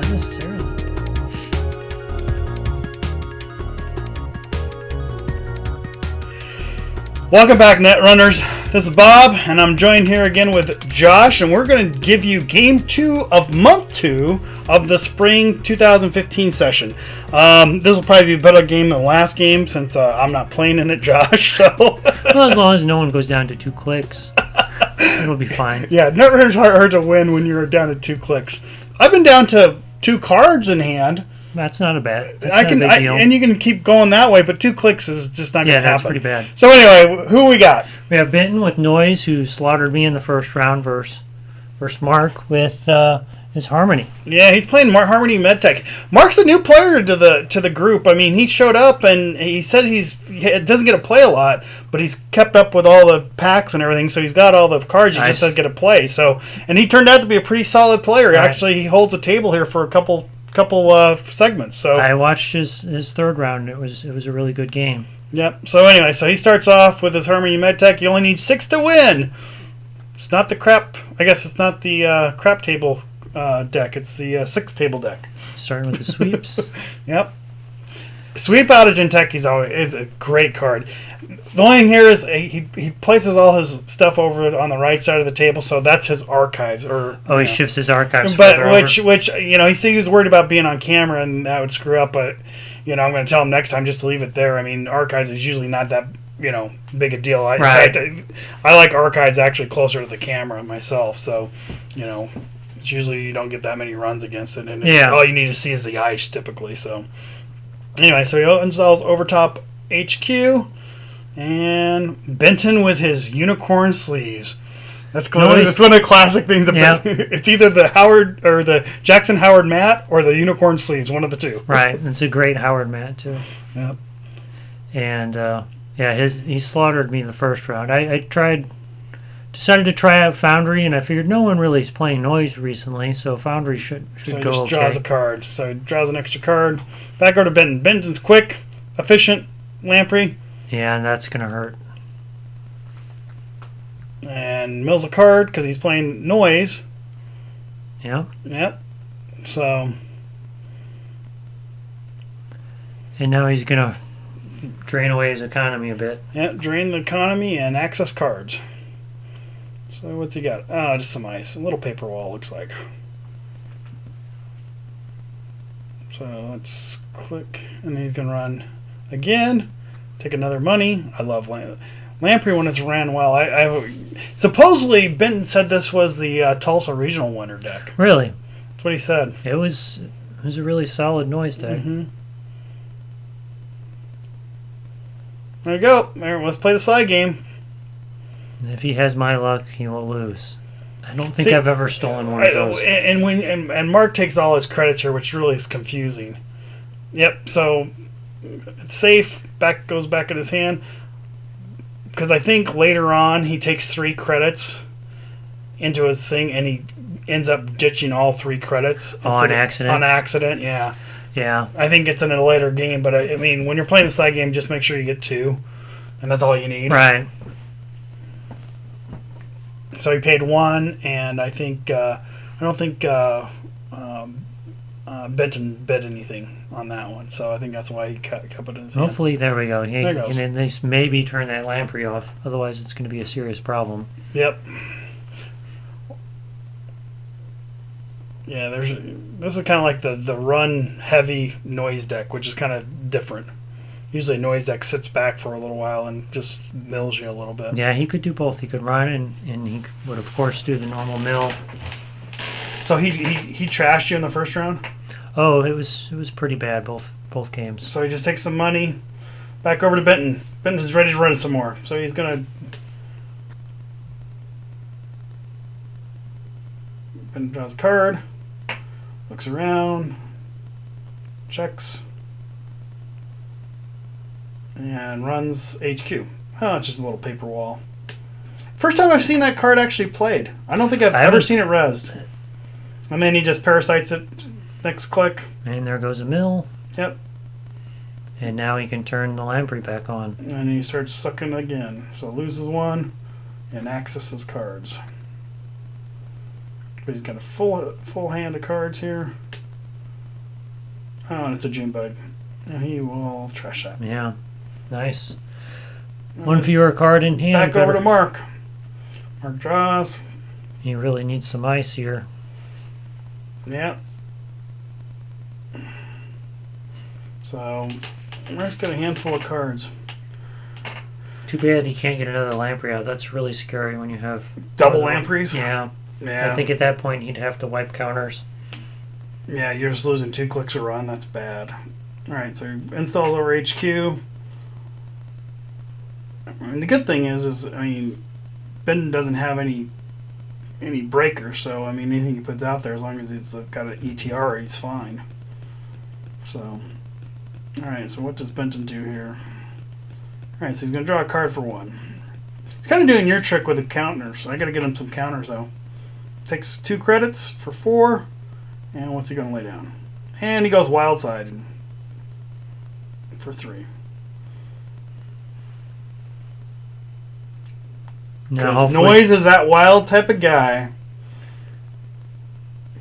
Not necessarily. Welcome back, Netrunners. This is Bob, and I'm joined here again with Josh, and we're going to give you Game 2 of Month 2 of the Spring 2015 session. This will probably be a better game than the last game, since I'm not playing in it, Josh, so... Well, as long as no one goes down to 2 clicks, it'll be fine. Yeah, Netrunners are hard to win when you're down to 2 clicks. I've been down to 2 cards in hand. That's not a big deal. And you can keep going that way, but 2 clicks is just not going to happen. Yeah, that's pretty bad. So anyway, who we got? We have Benton with Noise, who slaughtered me in the first round, versus Mark with his Harmony. Yeah, he's playing Harmony Medtech. Mark's a new player to the group. I mean, he showed up and he said he doesn't get to play a lot, but he's kept up with all the packs and everything, so he's got all the cards. He just doesn't get to play. So, and he turned out to be a pretty solid player. Right. Actually, he holds a table here for a couple segments. So I watched his third round. It was a really good game. Yep. So anyway, he starts off with his Harmony Medtech. You only need 6 to win. It's not the crap. I guess it's not the crap table deck. It's the 6 table deck. Starting with the sweeps. Yep. Sweep Outage in Tech is a great card. The only thing here is he places all his stuff over on the right side of the table, so that's his archives. He shifts his archives. But which he said he was worried about being on camera and that would screw up. But I'm going to tell him next time just to leave it there. I mean, archives is usually not that big a deal. Right. I like archives actually closer to the camera myself, so it's usually you don't get that many runs against it, and all you need to see is the ice typically. So anyway, so he installs Overtop HQ. And Benton with his unicorn sleeves. That's cool. It's one of the classic things. It's either the Howard or the Jackson Howard mat or the unicorn sleeves. One of the two. Right. It's a great Howard mat too. Yep. And he slaughtered me the first round. I decided to try out Foundry, and I figured no one really is playing Noise recently, so Foundry should go okay. So he just draws a card. So he draws an extra card. Back over to Benton. Benton's quick, efficient, lamprey. Yeah, and that's going to hurt. And mills a card because he's playing Noise. Yeah. Yep. So. And now he's going to drain away his economy a bit. Yep, drain the economy and access cards. So what's he got? Oh, just some ice. A little paper wall, looks like. So let's click. And then he's going to run again. Take another money. I love Lamprey when it's ran well. I supposedly Benton said this was the Tulsa Regional winner deck. Really? That's what he said. It was a really solid Noise deck. Mm-hmm. There you go. Let's play the side game. And if he has my luck, he will lose. I don't think I've ever stolen one of those. And Mark takes all his credits here, which really is confusing. Yep. So. It's safe. Goes back in his hand. Because I think later on he takes 3 credits into his thing and he ends up ditching all 3 credits. On accident? On accident, yeah. Yeah. I think it's in a later game, but I mean, when you're playing the side game, just make sure you get 2. And that's all you need. Right. So he paid 1, and I think, I don't think Benton bid anything on that one, so I think that's why he kept it in his hand. Hopefully, there we go. He there goes. can at least maybe turn that Lamprey off. Otherwise, it's going to be a serious problem. Yep. Yeah, this is kind of like the run heavy Noise deck, which is kind of different. Usually, Noise deck sits back for a little while and just mills you a little bit. Yeah, he could do both. He could run and he would of course do the normal mill. So he trashed you in the first round? Oh, it was pretty bad both games. So he just takes some money back over to Benton. Benton's ready to run some more. So he's gonna Benton draws a card, looks around, checks, and runs HQ. Oh, it's just a little paper wall. First time I've seen that card actually played. I don't think I've ever seen it rezzed. And then he just parasites it. Next click. And there goes a mill. Yep. And now he can turn the Lamprey back on. And he starts sucking again. So loses 1 and accesses cards. But he's got a full hand of cards here. Oh, and it's a June bug. And he will trash that. Yeah. Nice. One fewer card in hand. Back over to Mark. Mark draws. He really needs some ice here. Yeah. So, Mark's got a handful of cards. Too bad he can't get another lamprey out. That's really scary when you have... Double lampreys? Yeah. Yeah. I think at that point he'd have to wipe counters. Yeah, you're just losing 2 clicks a run. That's bad. Alright, so installs over HQ. And the good thing is I mean, Benton doesn't have any breakers, so I mean, anything he puts out there, as long as he's got an ETR, he's fine. So, alright, so what does Benton do here? Alright, so he's going to draw a card for 1. He's kind of doing your trick with the counters, so I got to get him some counters, though. Takes 2 credits for 4, and what's he going to lay down? And he goes wild side for 3. Because Noise is that wild type of guy.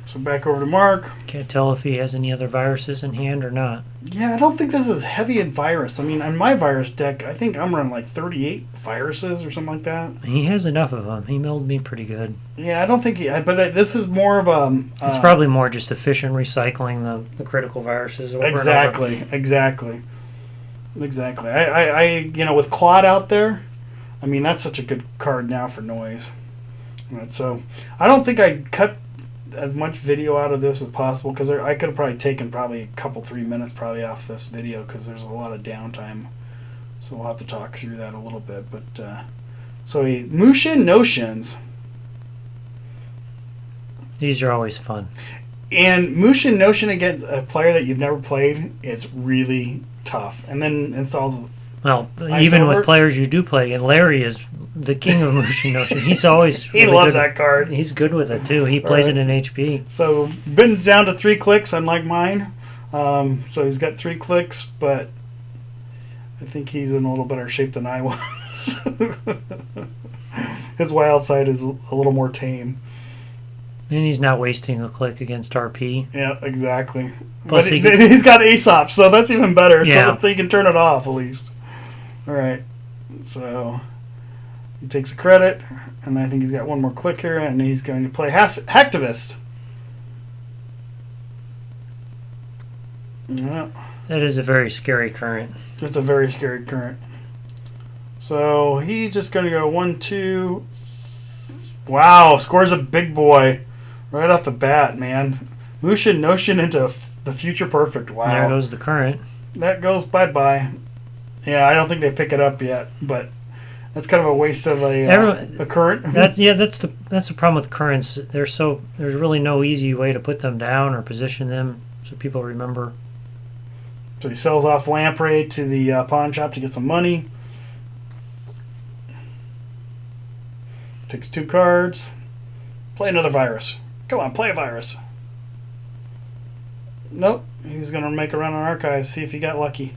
So back over to Mark. Can't tell if he has any other viruses in hand or not. Yeah, I don't think this is heavy in virus. I mean, on my virus deck, I think I'm running like 38 viruses or something like that. He has enough of them. He milled me pretty good. Yeah, I don't think he... But this is more of a... it's probably more just efficient recycling the critical viruses over Exactly. I with Quad out there, I mean, that's such a good card now for Noise. Right, so, I don't think I'd cut as much video out of this as possible, because I could have probably taken a couple 3 minutes probably off this video, because there's a lot of downtime. So we'll have to talk through that a little bit. But so Mushin Notions. These are always fun. And Mushin Notion against a player that you've never played is really tough. And then installs... Well, even with players you do play, and Larry is the king of Mushin Notion. He's always he loves that card. He's good with it too. He plays it in HP. So Benton's down to 3 clicks, unlike mine. So he's got 3 clicks, but I think he's in a little better shape than I was. His wild side is a little more tame. And he's not wasting a click against RP. Yeah, exactly. Plus but he's got Aesop, so that's even better. Yeah. So you can turn it off at least. All right. So he takes a credit, and I think he's got 1 more click here, and he's going to play Hacktivist. Yeah. That is a very scary current. Just a very scary current. So he's just going to go 1, 2. Wow, scores a big boy right off the bat, man. Mushin Notion into the future perfect. Wow. There goes the current. That goes bye-bye. Yeah, I don't think they pick it up yet, but that's kind of a waste of a current. That's the problem with currents. There's really no easy way to put them down or position them so people remember. So he sells off Lamprey to the pawn shop to get some money. Takes 2 cards. Play another virus. Come on, play a virus. Nope. He's going to make a run on archives, see if he got lucky.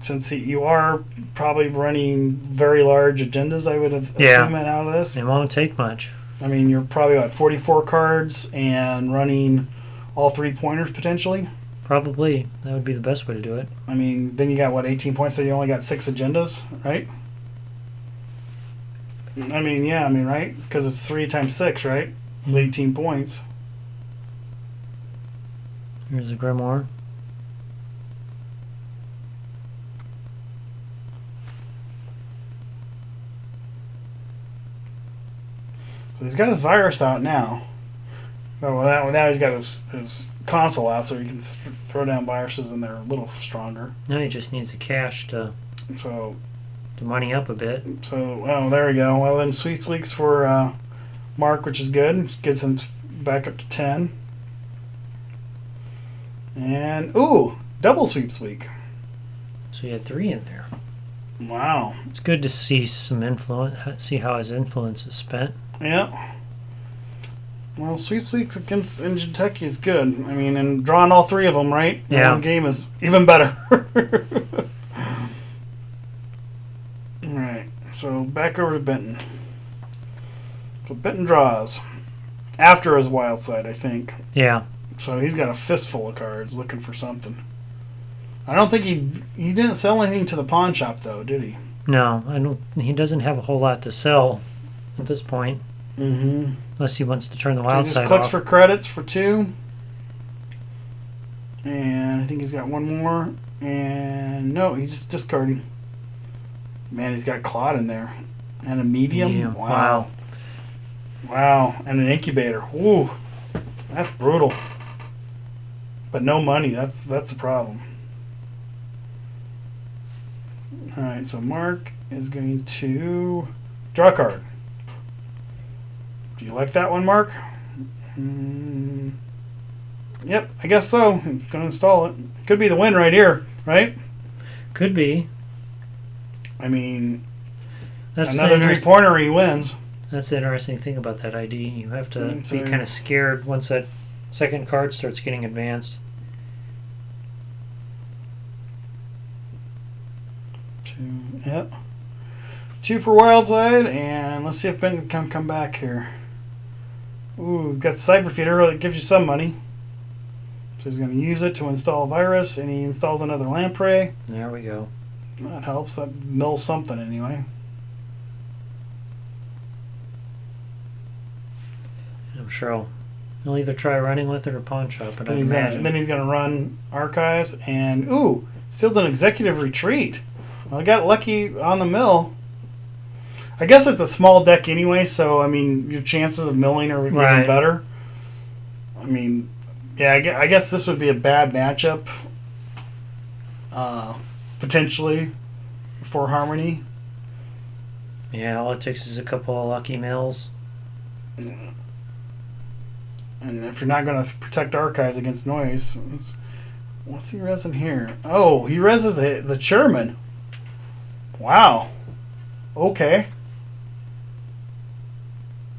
Since you are probably running very large agendas, I would have assumed out of this. It won't take much. I mean, you're probably at 44 cards and running all 3 pointers potentially. Probably. That would be the best way to do it. I mean, then you got, 18 points, so you only got 6 agendas, right? I mean, right? Because it's 3 times 6, right? It's 18 points. Here's a Grimoire. So he's got his virus out now. Oh, well, now he's got his console out, so he can throw down viruses, and they're a little stronger. Now he just needs the cash to money up a bit. So, there we go. Well, then sweep weeks for Mark, which is good. Gets him back up to 10. And, double sweeps week. So you had 3 in there. Wow. It's good to see some influence, see how his influence is spent. Yeah. Well, sweeps weeks against Engine Techie is good. I mean, and drawing all 3 of them, right? Yeah. One game is even better. Alright, so back over to Benton. So Benton draws. After his wild side, I think. Yeah. So he's got a fistful of cards looking for something. I don't think he didn't sell anything to the pawn shop though, did he? No, I don't. He doesn't have a whole lot to sell at this point. Mm-hmm. Unless he wants to turn the So wild he just side clicks off. for credits for 2. And I think he's got one more. And no, he's just discarding. Man, he's got Claude in there. And a medium? Wow. And an incubator. Ooh. That's brutal. But no money. That's the problem. Alright, so Mark is going to draw a card. Do you like that one, Mark? Yep, I guess so. I'm going to install it. Could be the win right here, right? Could be. I mean, That's another 3-pointer, he wins. That's the interesting thing about that ID. You have to So be kind of scared once that second card starts getting advanced. 2, yep. 2 for Wildside, and let's see if Ben can come back here. Ooh, we've got the Cyber Feeder that gives you some money. So he's going to use it to install a virus, and he installs another lamprey. There we go. That helps. That mills something anyway. I'm sure he'll either try running with it or pawn shop it. Then he's going to run archives, and ooh, steals an executive retreat. Well, I got lucky on the mill. I guess it's a small deck anyway, so I mean your chances of milling are even better. I mean, yeah, I guess this would be a bad matchup, potentially, for Harmony. Yeah, all it takes is a couple of lucky mills. And if you're not going to protect archives against noise, what's he resin here? Oh, he reses the chairman. Wow. Okay.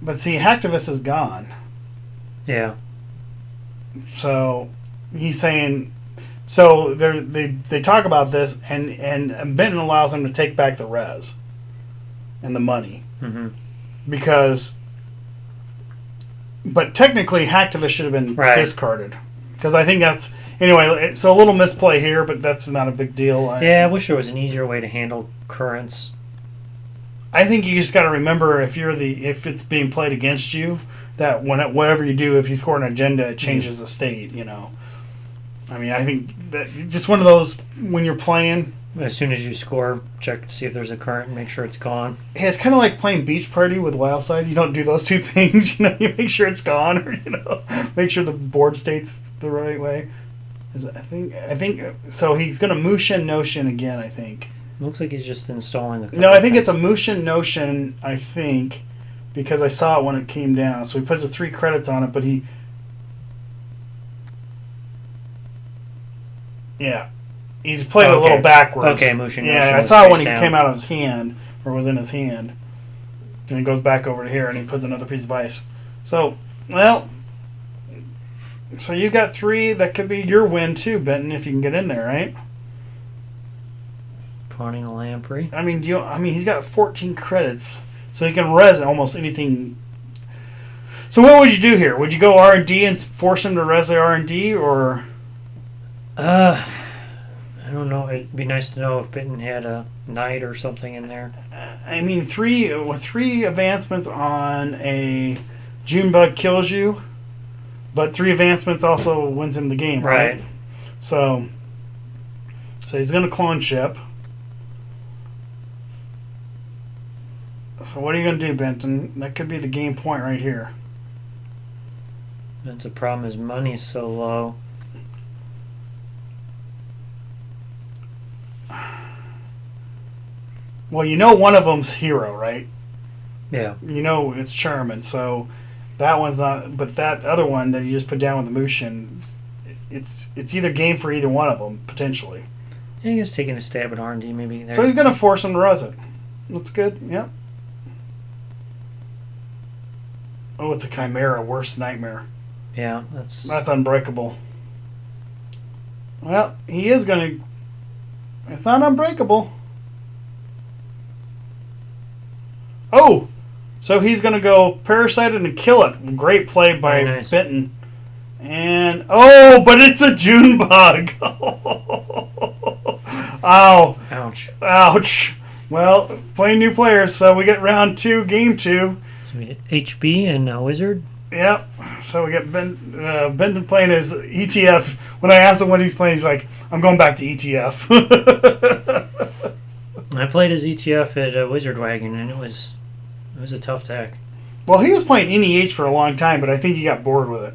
But see, Hacktivist is gone. Yeah. So he's saying, so they talk about this, and Benton allows them to take back the res and the money. Mm-hmm. Because, but technically, Hacktivist should have been discarded. Because I think that's, anyway, so a little misplay here, but that's not a big deal. I wish there was an easier way to handle currents. I think you just got to remember if it's being played against you, that whatever you do, if you score an agenda, it changes the state. I mean, I think that just one of those when you're playing. As soon as you score, check to see if there's a current and make sure it's gone. Yeah, it's kind of like playing Beach Party with Wildside. You don't do those two things. You make sure it's gone, or make sure the board state's the right way. I think so. He's going to Mushin Notion again. I think. Looks like he's just installing the. No, I think it's a Mushin Notion. I think because I saw it when it came down. So he puts the 3 credits on it, but he. Yeah. He just played it a little backwards. Okay, Mushin Notion. Yeah, I saw it when he came out of his hand, or was in his hand. And he goes back over to here, and he puts another piece of ice. So, well, so you got 3. That could be your win too, Benton, if you can get in there, right? Pawning a lamprey. I mean, he's got 14 credits, so he can res almost anything. So what would you do here? Would you go R&D and force him to res the R&D, or? I don't know. It'd be nice to know if Benton had a knight or something in there. I mean, 3 advancements on a Junebug kills you, but 3 advancements also wins him the game, right? So he's going to clone ship. So what are you going to do, Benton? That could be the game point right here. That's a problem. His money's so low. Well, one of them's hero, right? Yeah. It's Sherman, so that one's not. But that other one that you just put down with the Mushin, it's either game for either one of them potentially. Yeah, he's taking a stab at R&D maybe. So he's going to force him to res it. That's good. Yep. Oh, it's a Chimera, worst nightmare. Yeah, that's unbreakable. Well, he is going to. It's not unbreakable. Oh, so he's going to go Parasite and kill it. Great play by Benton. And, oh, but it's a June bug. Ow. Ouch. Ouch. Well, playing new players, so we get round 2, game 2. So we get HB and a Wizard. Yep. So we get Benton playing his ETF. When I asked him what he's playing, he's like, I'm going back to ETF. I played his ETF at Wizard Wagon, and it was a tough deck. Well, he was playing NEH for a long time, but I think he got bored with it.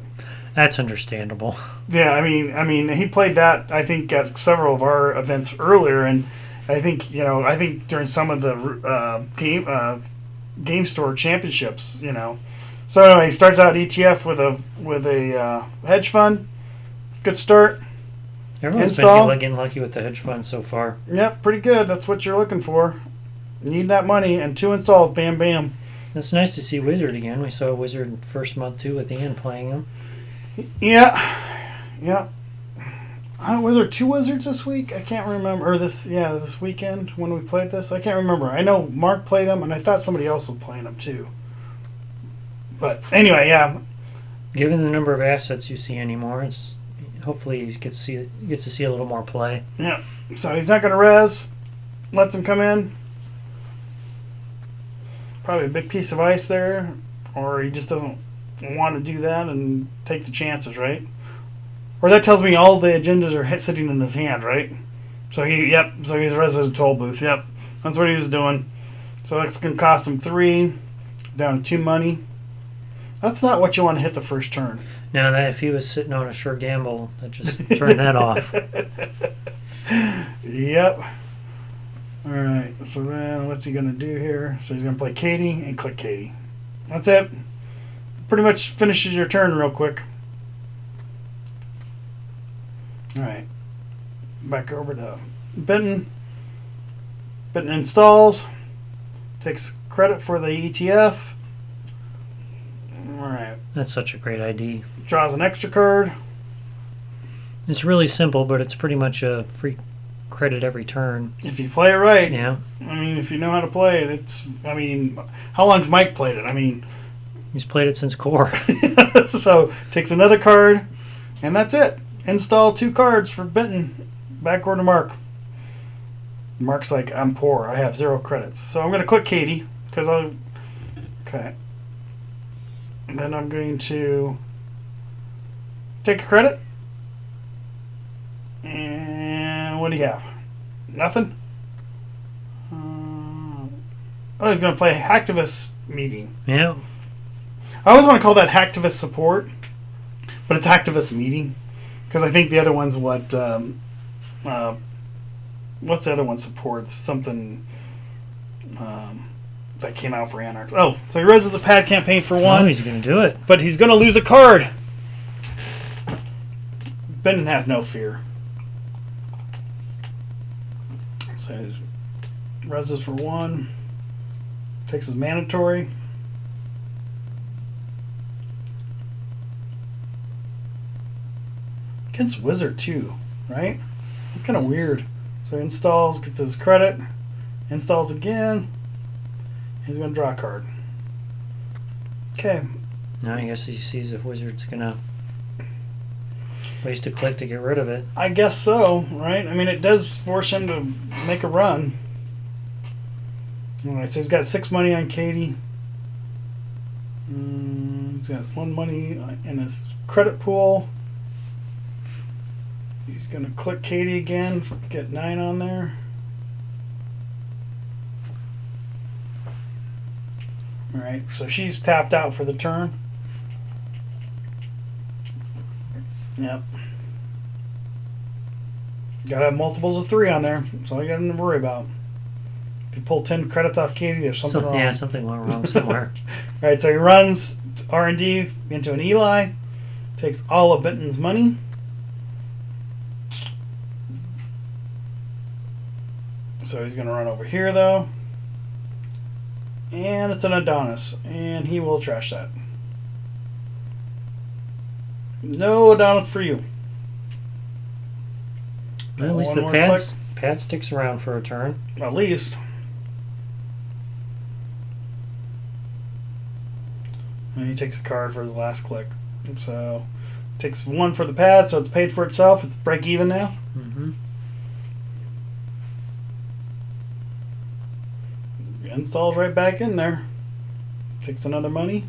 That's understandable. Yeah, I mean, he played that, I think, at several of our events earlier, and I think during some of the game store championships, So anyway, he starts out ETF with a hedge fund. Good start. Everyone's been getting lucky with the hedge fund so far. Yep, pretty good. That's what you're looking for. Need that money and 2 installs. Bam, bam. It's nice to see Wizard again. We saw Wizard first month too with Ian playing him. Yeah. Was there 2 Wizards this week? I can't remember. Or this weekend when we played this. I can't remember. I know Mark played them, and I thought somebody else was playing them too. But anyway, yeah. Given the number of assets you see anymore, it's hopefully he gets to see a little more play. Yeah. So he's not going to res. Lets him come in. Probably a big piece of ice there, or he just doesn't want to do that and take the chances, right? Or that tells me all the agendas are sitting in his hand, right? So he's res a toll booth. Yep, that's what he was doing. So that's going to cost him 3, down to 2 money. That's not what you want to hit the first turn. Now, that if he was sitting on a sure gamble, that just turned that off. Yep. All right. So then, what's he going to do here? So he's going to play Katie and click Katie. That's it. Pretty much finishes your turn real quick. All right. Back over to Benton. Benton installs. Takes credit for the ETF. All right. That's such a great ID. Draws an extra card. It's really simple, but it's pretty much a free credit every turn. If you play it right. Yeah. I mean, if you know how to play it, how long's Mike played it? He's played it since core. So, takes another card, and that's it. Install 2 cards for Benton. Back over to Mark. Mark's like, I'm poor. I have 0 credits. So I'm going to click Katie, okay. And then I'm going to take a credit. And what do you have? Nothing? He's going to play Hacktivist Meeting. Yeah. I always want to call that Hacktivist Support, but it's Hacktivist Meeting. Because I think the other one's what's the other one supports? Something that came out for Anarchs. Oh, so he raises the pad campaign for 1. Oh, he's going to do it. But he's going to lose a card. Benton has no fear. So he reses for 1. Takes his mandatory. Against Wizard too, right? It's kind of weird. So he installs, gets his credit, installs again. He's going to draw a card. Okay. Now I guess he sees if Wizard's going to waste a click to get rid of it. I guess so, right? It does force him to make a run. Alright, so he's got 6 money on Katie. He's got 1 money in his credit pool. He's going to click Katie again, get 9 on there. Alright, so she's tapped out for the turn. Yep. Gotta have multiples of 3 on there. That's all you gotta worry about. If you pull 10 credits off Katie, there's something wrong. Yeah, something went wrong somewhere. Alright, so he runs R&D into an Eli. Takes all of Benton's money. So he's going to run over here, though. And it's an Adonis. And he will trash that. No Adonis for you. Well, at least the pad sticks around for a turn. At least. And he takes a card for his last click. So Takes 1 for the pad, so it's paid for itself. It's break even now. Mm-hmm. Installs right back in there. Takes another money.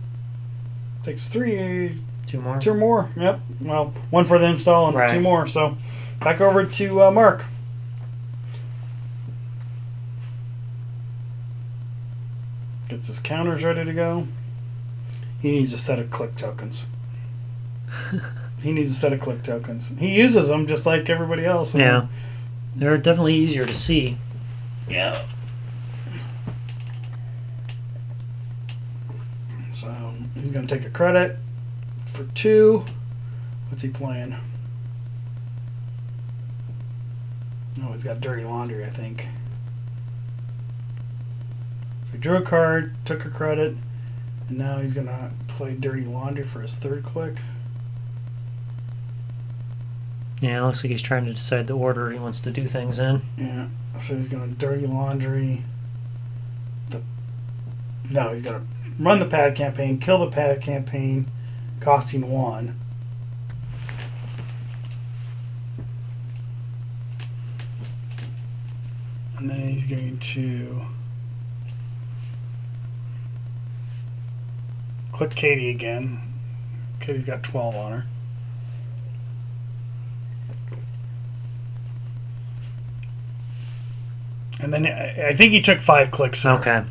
Takes 3. 2 more. 2 more. Yep. Well, 1 for the install and Right. 2 more. So back over to Mark. Gets his counters ready to go. He needs a set of click tokens. He uses them just like everybody else. Yeah. They're definitely easier to see. Yeah. So he's going to take a credit for 2. What's he playing? Oh, he's got dirty laundry, I think. So he drew a card, took a credit, and now he's going to play dirty laundry for his 3rd click. Yeah, it looks like he's trying to decide the order he wants to do things in. Yeah. So he's going to dirty laundry. No, he's going to run the pad campaign, kill the pad campaign, costing 1. And then he's going to click Katie again. Katie's got 12 on her. And then I think he took 5 clicks there. Okay.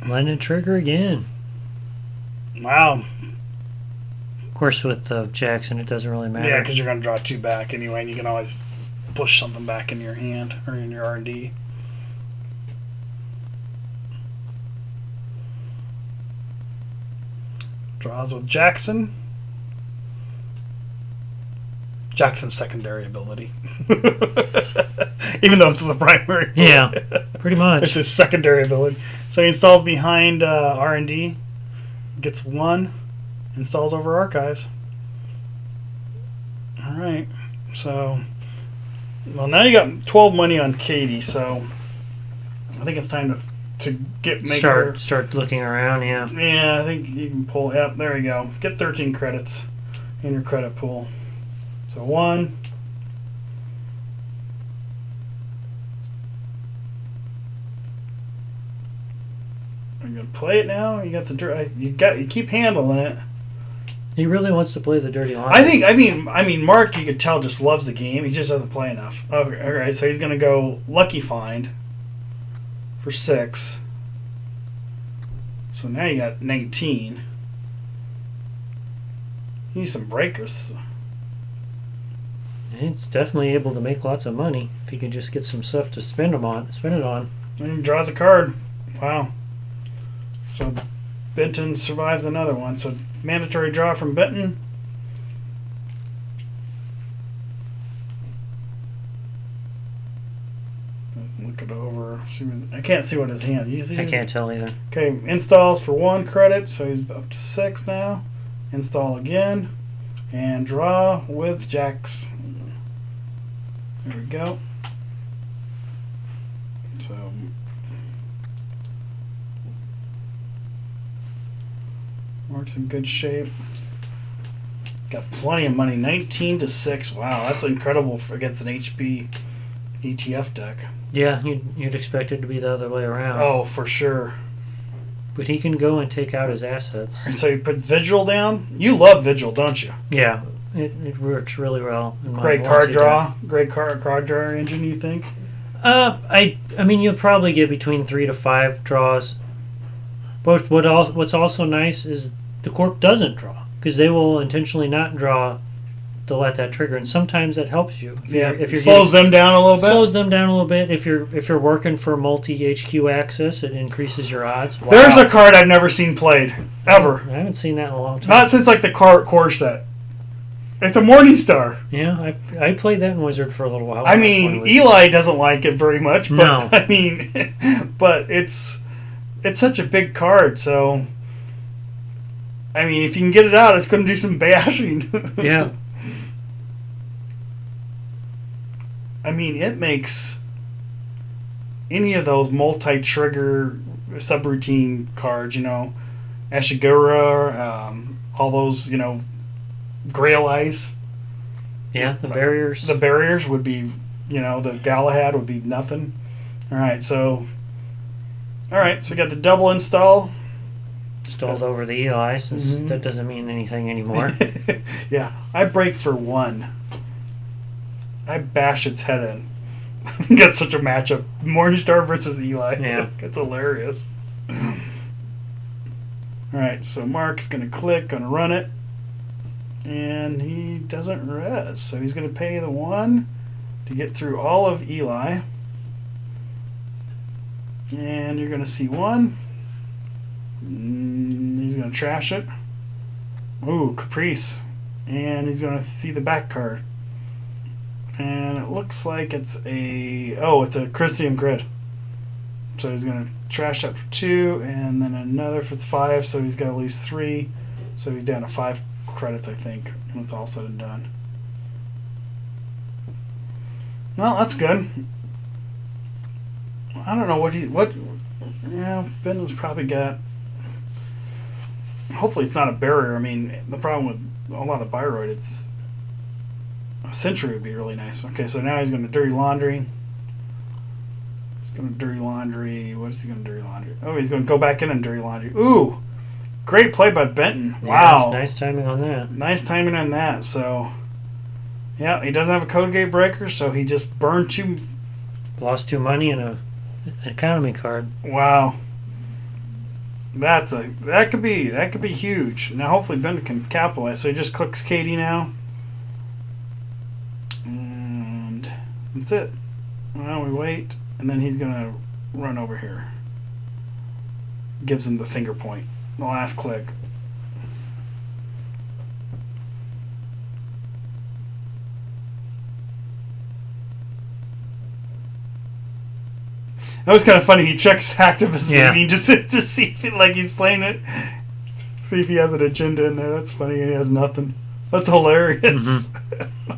Letting it trigger again. Wow. Of course, with Jackson, it doesn't really matter. Yeah, because you're going to draw 2 back anyway, and you can always push something back in your hand or in your R&D. Draws with Jackson. Jackson's secondary ability. Even though it's the primary ability. Yeah, pretty much. It's his secondary ability. So he installs behind R&D, gets 1, installs over archives. All right. So, well, now you got 12 money on Katie, so I think it's time to make her... Start looking around, yeah. Yeah, I think you can pull... Yep, there you go. Get 13 credits in your credit pool. So 1. Are you gonna play it now? You got the you keep handling it. He really wants to play the dirty laundry. I mean Mark, you could tell, just loves the game. He just doesn't play enough. Okay, all right. So he's gonna go Lucky Find for 6. So now you got 19. You need some breakers. It's definitely able to make lots of money if he can just get some stuff to spend it on. And he draws a card. Wow. So Benton survives another one. So mandatory draw from Benton. Let's look it over. I can't see what his hand. You see? I can't tell either. Okay, installs for 1 credit, so he's up to 6 now. Install again, and draw with Jacks. There we go. So Mark's in good shape. Got plenty of money. 19 to 6. Wow, that's incredible against an HP ETF deck. Yeah, you'd expect it to be the other way around. Oh, for sure. But he can go and take out his assets. So you put Vigil down. You love Vigil, don't you? Yeah, it works really well. Great card draw. Great card draw engine, you think? I mean, you'll probably get between 3 to 5 draws. But what's also nice is the corp doesn't draw, because they will intentionally not draw to let that trigger, and sometimes that helps you. If you're slows them down a little bit. Slows them down a little bit. If you're working for multi HQ access, it increases your odds. Wow. There's a card I've never seen played ever. I haven't seen that in a long time. Not since like the core set. It's a Morningstar. Yeah, I played that in Wizard for a little while. I mean, Eli doesn't like it very much, but no. I mean, but it's such a big card, so I mean, if you can get it out, it's going to do some bashing. Yeah. I mean, it makes any of those multi-trigger subroutine cards, and Ashigura, all those, Grail Ice. Yeah, the barriers. The barriers would be, the Galahad would be nothing. All right, so we got the double install. Installed over the Eli, since that doesn't mean anything anymore. Yeah, I break for one. I bash its head in. Got such a matchup. Morningstar versus Eli. Yeah. It's hilarious. Alright, so Mark's going to click, going to run it. And he doesn't res. So he's going to pay the 1 to get through all of Eli. And you're going to see 1. He's going to trash it. Ooh, Caprice. And he's going to see the back card. And it looks like it's a Christian Grid. So he's going to trash that for 2, and then another for 5, so he's got to lose 3. So he's down to 5 credits, I think, when it's all said and done. Well, that's good. I don't know Benton's probably got. Hopefully it's not a barrier. I mean, the problem with a lot of Bioroid, it's a Century would be really nice. Okay, so now he's going to Dirty Laundry. He's going to Dirty Laundry. What is he going to Dirty Laundry? Oh, he's going to go back in and Dirty Laundry. Ooh, great play by Benton. Wow. Yeah, nice timing on that. Nice timing on that. So, yeah, he doesn't have a code gate breaker, so he just burned 2. Lost 2 money and an economy card. Wow. That could be huge. Now hopefully Benton can capitalize. So he just clicks Katie now. And that's it. Well, we wait, and then he's gonna run over here. Gives him the finger point. The last click. That was kind of funny. He checks activist meeting just to see if he's playing it. See if he has an agenda in there. That's funny. And he has nothing. That's hilarious. Mm-hmm.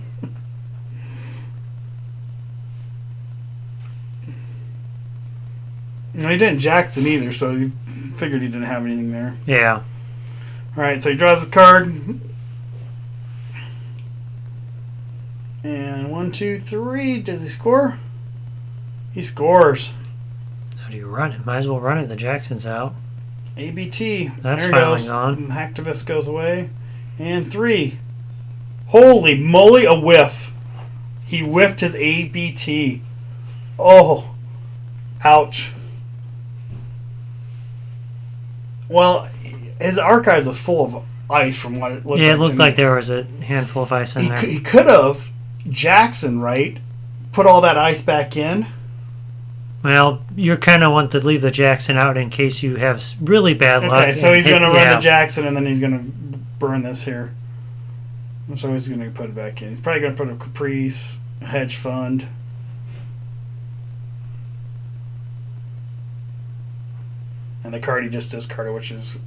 No, he didn't Jackson either, so he figured he didn't have anything there. Yeah. All right, so he draws a card. And 1, 2, 3. Does he score? He scores. How do you run it? Might as well run it. The Jackson's out. ABT. That's there finally goes. gone. Hacktivist goes away. And 3. Holy moly, a whiff. He whiffed his ABT. Oh. Ouch. Well, his archives was full of ice from what it looked like. Yeah, it looked like there was a handful of ice in there. He could have, Jackson, right, put all that ice back in. Well, you kind of want to leave the Jackson out in case you have really bad luck. Okay, so he's going to run the Jackson, and then he's going to burn this here. So he's going to put it back in. He's probably going to put a Caprice, a hedge fund. And the card he just discarded, which is...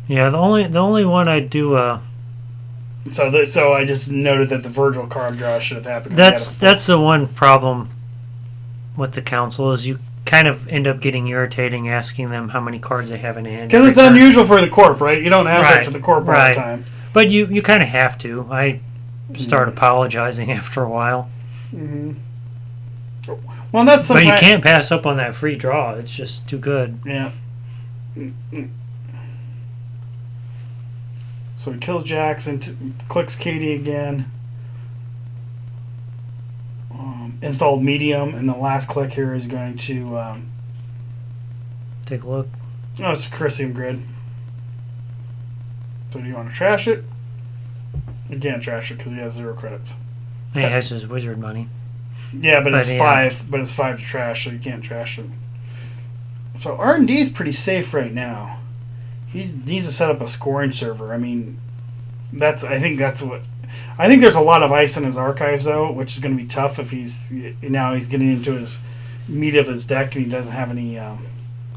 Yeah, the only one I do... So I just noted that the Virgil card draw should have happened. That's the one problem with the council is you kind of end up getting irritating asking them how many cards they have in hand. Because it's unusual for the corp, right? You don't ask that to the corp all the time. But you kind of have to. I start apologizing after a while. Mm-hmm. Well, that's sometimes... But you can't pass up on that free draw. It's just too good. Yeah. So he kills Jackson, clicks Katie again. Installed medium, and the last click here is going to... take a look. Oh, it's a Crisium Grid. So do you want to trash it? You can't trash it because he has 0 credits. He has his wizard money. Yeah, but it's 5. But it's 5 to trash, so you can't trash it. So R&D is pretty safe right now. He needs to set up a scoring server. I mean, I think there's a lot of ice in his archives though, which is going to be tough if he's getting into his meat of his deck and he doesn't have any. I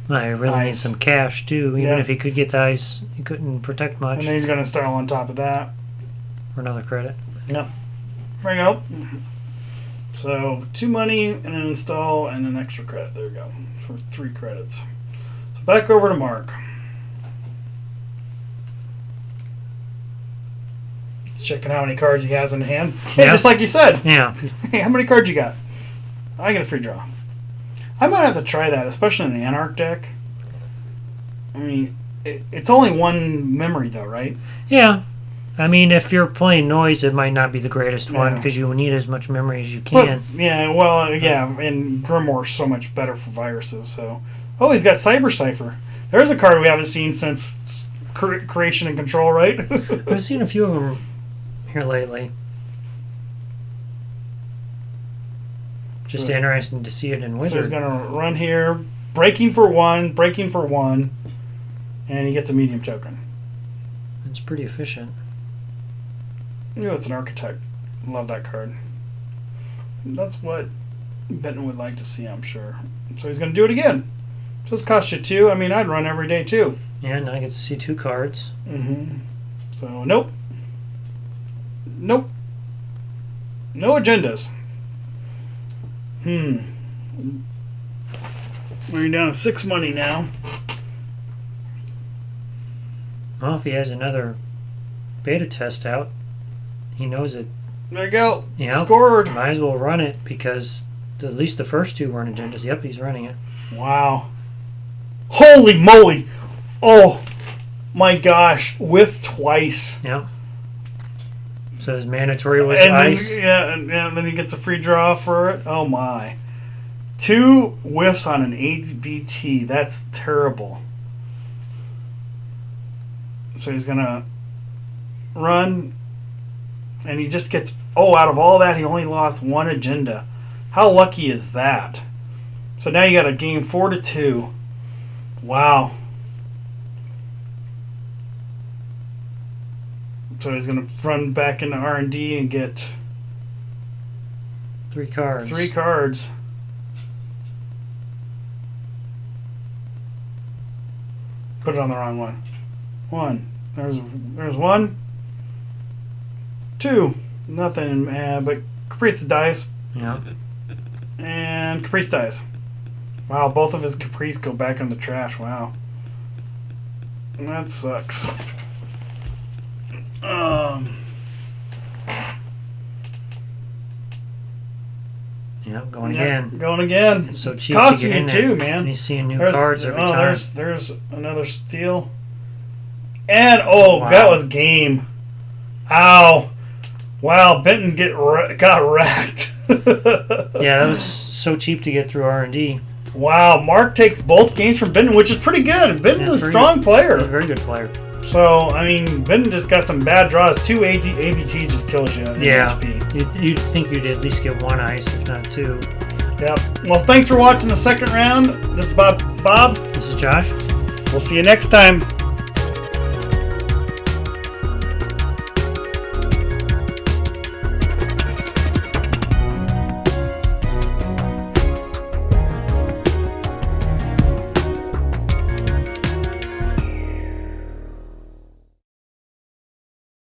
really need some cash too. Even if he could get the ice, he couldn't protect much. And then he's going to start on top of that for another credit. Yep. There you go. So 2 money and an install and an extra credit. There we go. For 3 credits. So back over to Mark. Checking how many cards he has in hand. Hey, just like you said. Yeah. Hey, how many cards you got? I get a free draw. I might have to try that, especially in the Anarch deck. I mean, it's only 1 memory, though, right? Yeah. I mean, if you're playing noise, it might not be the greatest one because you need as much memory as you can. But, and Grimoire's so much better for viruses. So, he's got Cyber Cipher. There's a card we haven't seen since Creation and Control, right? I've seen a few of them here lately. Just interesting to see it in Wizard. So he's going to run here, breaking for one, and he gets a medium token. It's pretty efficient. It's an Architect. Love that card. That's what Benton would like to see, I'm sure. So he's going to do it again. So this costs you 2. I mean, I'd run every day, too. Yeah, now I get to see 2 cards. Mm-hmm. So, nope. No agendas. We're down to 6 money now. Well, if he has another beta test out, he knows it. There you go. Yep. Scored. Might as well run it because at least the first 2 weren't agendas. Yep, he's running it. Wow. Holy moly. Oh, my gosh. Whiffed twice. Yep. So his mandatory was and ice. Then, and then he gets a free draw for it. Oh, my. 2 whiffs on an ABT. That's terrible. So he's going to run, and he just gets... out of all that, he only lost 1 agenda. How lucky is that? So now you got a game 4-2. Wow. So he's going to run back into R&D and get... 3 cards. 3 cards. Put it on the wrong one. 1. There's 1. 2. Nothing. But Caprice dies. Yeah. And Caprice dies. Wow, both of his Caprice go back in the trash. Wow. That sucks. Yep, going again. Going again. It's so cheap costing to get you in too, there. man. He's seeing new cards every time. There's another steal. And wow. That was game. Ow. Wow, Benton got wrecked. Yeah, that was so cheap to get through R&D. Wow, Mark takes both games from Benton, which is pretty good. Benton's a strong player. He's a very good player. So, I mean, Benton just got some bad draws. 2 ABTs just kills you. Yeah. HP. You'd think you'd at least get 1 ice, if not 2. Yep. Well, thanks for watching the second round. This is Bob. This is Josh. We'll see you next time.